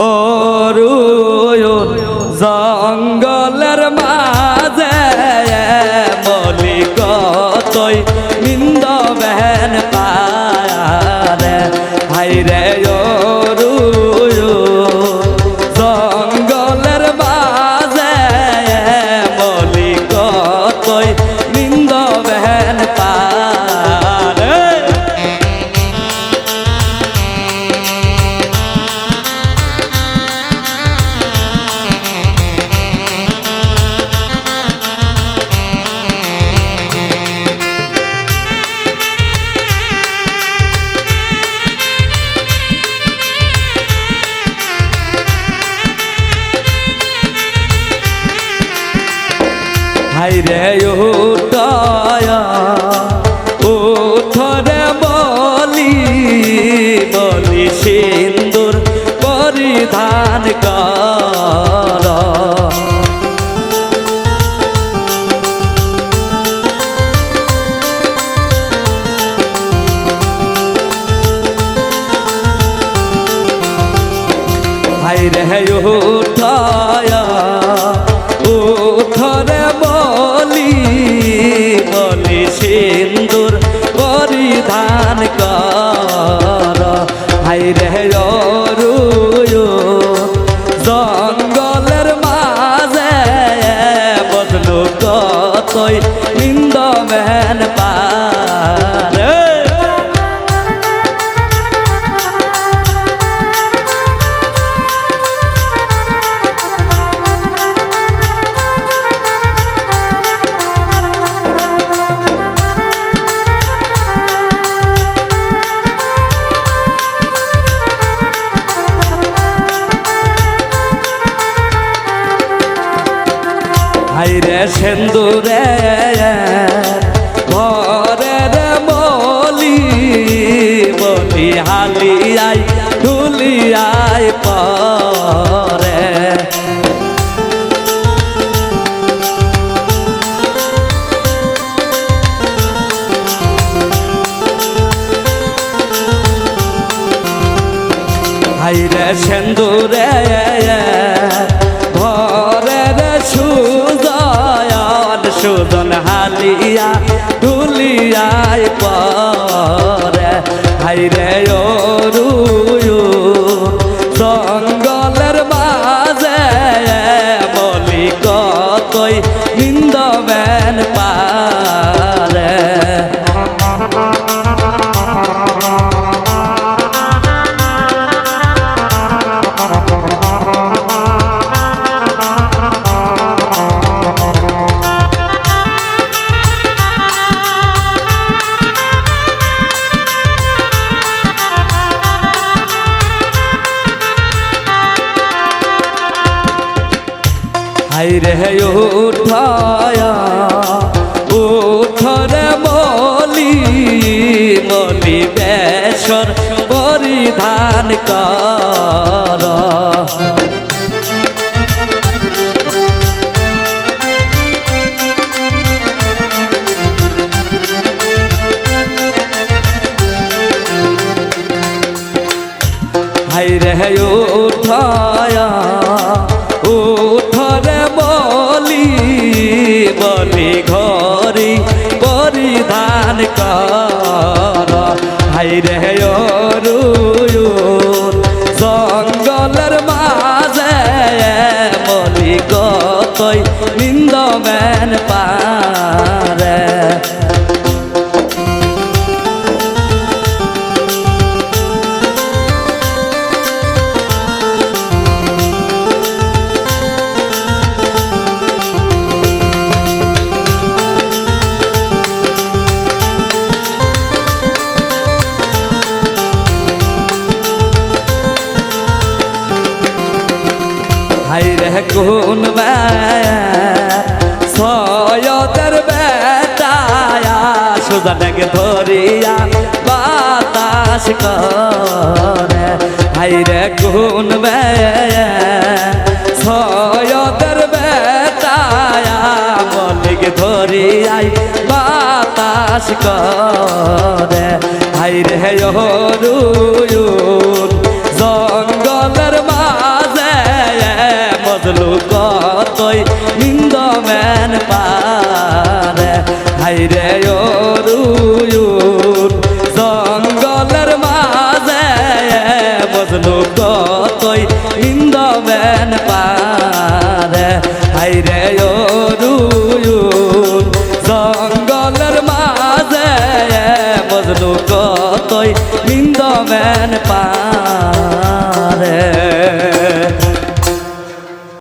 অরুণ জঙ্গলের মাঝে মলিক তৈ নিন্দ বেন পারে হাইরে অরুণ জঙ্গলের মাঝে মলিক তৈ নিন্দ বেন পারে হাইরে উঠায়া উঠরে বলি বলি সিন্দুর পরিধান কর হাইরে উঠায়া উঠরে বলি বলি সিন্দুর পরিধান কর হাইরে অরুণ জঙ্গলের মাঝে বদলু কতই নিন্দ বেন পারে হাইরে সিন্দুরে ঘরের বলি বলি হালিয়াই ঢুলিয়াই পরে হাইরে সিন্দুরে ঘরের সুজন হালিয়া ঢুলিয়াই পরে হাইরে অরুণ জঙ্গলের মাঝে মলিক তৈ নিন্দ বেন পারে হাইরে উঠায়া উঠরে বলি বলি বেশর পরিধান কর হাইরে উঠায়া উঠরে বলি বলি ঘরি পরিধান কর হাইরে অরুণ জঙ্গলের মাঝে মলিক তৈ নিন্দ বেন পারে হাইরে কোন সয়দের বেটায়া সুজানকে ধরিয়া বাতাস করে হাইরে কোন সয়দের বেটায়া মলিক ধরিয়াই বাতাস করে হাইরে অরুণ হাইরে অরুণ জঙ্গলের মাঝে বজলু কতই ইন্দবেন পারে হাইরে অরুণ জঙ্গলের মাঝে বজলু কতই ইন্দবেন পারে